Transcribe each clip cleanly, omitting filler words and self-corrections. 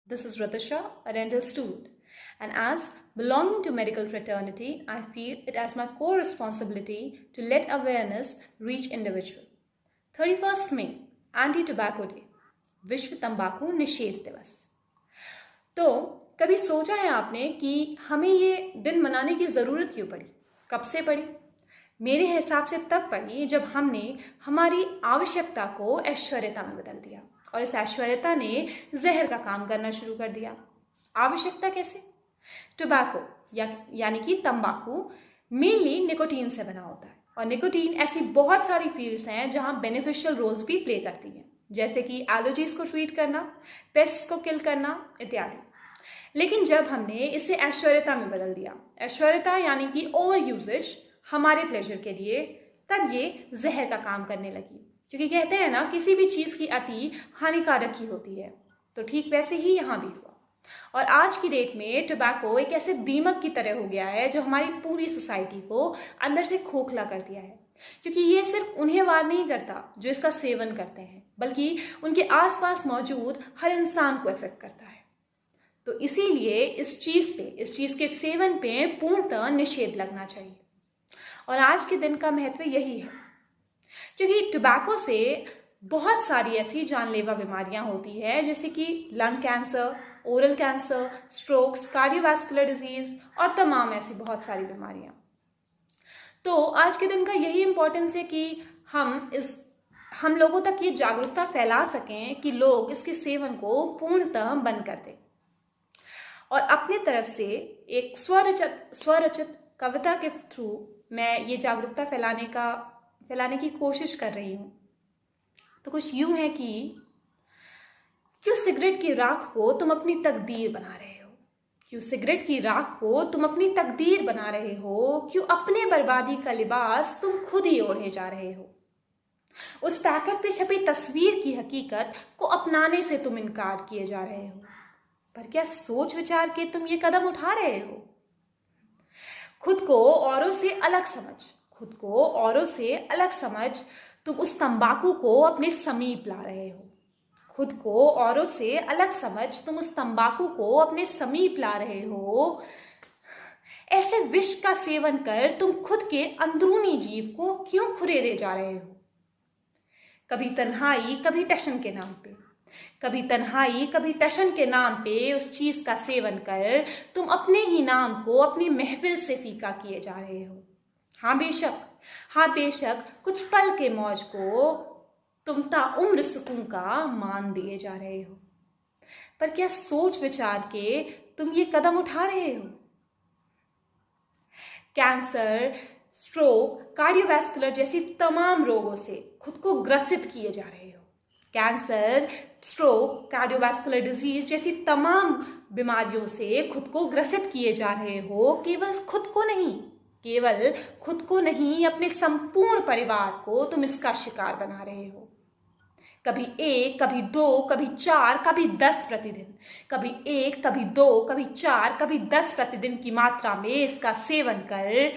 This is Ratasha, a dental student, and as belonging to medical fraternity, I feel it as my core responsibility to let awareness reach individual. 31st May, Anti-Tobacco Day, विश्व तंबाकू निषेध दिवस। तो कभी सोचा है आपने कि हमें ये दिन मनाने की ज़रूरत क्यों पड़ी, कब से पड़ी? मेरे हिसाब से तब पड़ी जब हमने हमारी आवश्यकता को ऐश्वर्यता में बदल दिया और इस ऐश्वर्यता ने जहर का काम करना शुरू कर दिया। आवश्यकता कैसे? टोबैको यानी कि तंबाकू मेनली निकोटीन से बना होता है और निकोटीन ऐसी बहुत सारी फील्ड्स हैं जहां बेनिफिशियल रोल्स भी प्ले करती हैं, जैसे कि एलर्जीज को ट्रीट करना, पेस्ट को किल करना इत्यादि। लेकिन जब हमने इसे ऐश्वर्यता में बदल दिया, ऐश्वर्यता यानी कि ओवर यूजेज हमारे प्लेजर के लिए, तब ये जहर का काम करने लगी। क्योंकि कहते हैं ना, किसी भी चीज की अति हानिकारक ही होती है, तो ठीक वैसे ही यहाँ भी हुआ। और आज की डेट में टोबैको एक ऐसे दीमक की तरह हो गया है जो हमारी पूरी सोसाइटी को अंदर से खोखला कर दिया है। क्योंकि ये सिर्फ उन्हें वार नहीं करता जो इसका सेवन करते हैं, बल्कि उनके आसपास मौजूद हर इंसान को इफेक्ट करता है। तो इसीलिए इस चीज के सेवन पे पूर्णतः निषेध लगना चाहिए। और आज के दिन का महत्व यही है, क्योंकि टोबैको से बहुत सारी ऐसी जानलेवा बीमारियां होती है, जैसे कि lung cancer, oral cancer, strokes, cardiovascular disease और तमाम ऐसी बहुत सारी बीमारियां। तो आज के दिन का यही इंपॉर्टेंस है कि हम लोगों तक ये जागरूकता फैला सकें कि लोग इसके सेवन को पूर्णतः बंद कर दें। और अपने तरफ से एक स्वरचित कविता के थ्रू मैं ये जागरूकता फैलाने की कोशिश कर रही हूँ। तो कुछ यूं है कि क्यों सिगरेट की राख को तुम अपनी तकदीर बना रहे हो? क्यों सिगरेट की राख को तुम अपनी तकदीर बना रहे हो? क्यों अपने बर्बादी का लिबास तुम खुद ही ओढ़े जा रहे हो? उस पैकेट पे छपी तस्वीर की हकीकत को अपनाने से तुम इनकार किए जा रहे हो। पर क्या सोच विचार के तुम ये कदम उठा रहे हो? खुद को औरों से अलग समझ तुम उस तंबाकू को अपने समीप ला रहे हो। खुद को औरों से अलग समझ तुम उस तंबाकू को अपने समीप ला रहे हो। ऐसे विष का सेवन कर तुम खुद के अंदरूनी जीव को क्यों खुरेदे जा रहे हो? कभी तन्हाई कभी टशन के नाम पे, कभी तन्हाई कभी टशन के नाम पे उस चीज का सेवन कर तुम अपने ही नाम को अपनी महफिल से फीका किए जा रहे हो। हाँ बेशक कुछ पल के मौज को तुम ताउम्र सुकून का मान दिए जा रहे हो। पर क्या सोच विचार के तुम ये कदम उठा रहे हो? कैंसर, स्ट्रोक, कार्डियोवैस्कुलर जैसी तमाम रोगों से खुद को ग्रसित किए जा रहे हो। कैंसर, स्ट्रोक, कार्डियोवैस्कुलर डिजीज जैसी तमाम बीमारियों से खुद को ग्रसित किए जा रहे हो। केवल खुद को नहीं, अपने संपूर्ण परिवार को तुम इसका शिकार बना रहे हो। कभी 1, कभी 2, कभी 4, कभी 10 प्रतिदिन, कभी 1, कभी 2, कभी 4, कभी 10 प्रतिदिन की मात्रा में इसका सेवन कर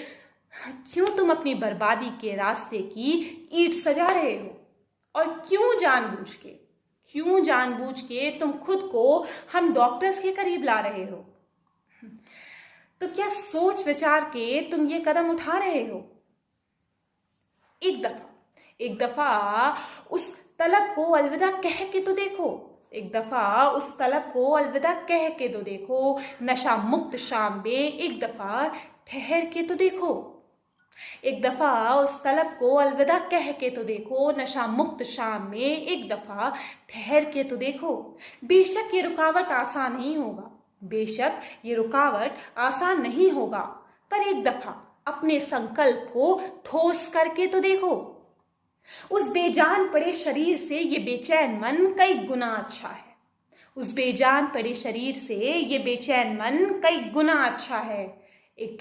क्यों तुम अपनी बर्बादी के रास्ते की ईंट सजा रहे हो? और क्यों जानबूझ के तुम खुद को हम डॉक्टर्स के करीब ला रहे हो? तो क्या सोच विचार के तुम ये कदम उठा रहे हो? एक दफा उस तलब को अलविदा कह के तो देखो। नशा मुक्त शाम में एक दफा ठहर के तो देखो। एक दफा उस तलब को अलविदा कह के तो देखो। नशा मुक्त शाम में एक दफा ठहर के तो देखो। बेशक ये रुकावट आसान नहीं होगा, पर एक दफा अपने संकल्प को ठोस करके तो देखो। उस बेजान पड़े शरीर से ये बेचैन मन कई गुना अच्छा है। एक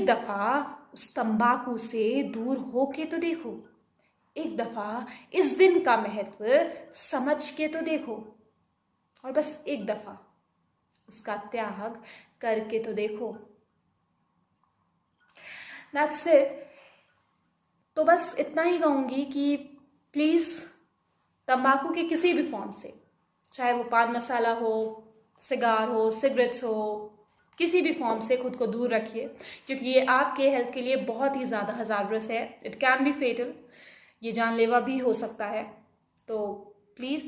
दफा उस तंबाकू से दूर होके तो देखो। एक दफा इस दिन का महत्व समझ के तो देखो। और बस एक दफा उसका त्याग करके तो देखो। That's it। तो बस इतना ही कहूंगी कि प्लीज तंबाकू के किसी भी फॉर्म से, चाहे वो पान मसाला हो, सिगार हो, सिगरेट्स हो, किसी भी फॉर्म से खुद को दूर रखिए, क्योंकि ये आपके हेल्थ के लिए बहुत ही ज़्यादा हज़ारस है। इट कैन बी फेटल, ये जानलेवा भी हो सकता है। तो प्लीज़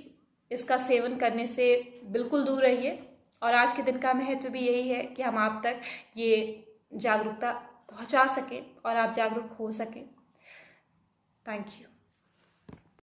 इसका सेवन करने से बिल्कुल दूर रहिए। और आज के दिन का महत्व भी यही है कि हम आप तक ये जागरूकता पहुंचा सकें और आप जागरूक हो सकें। Thank you.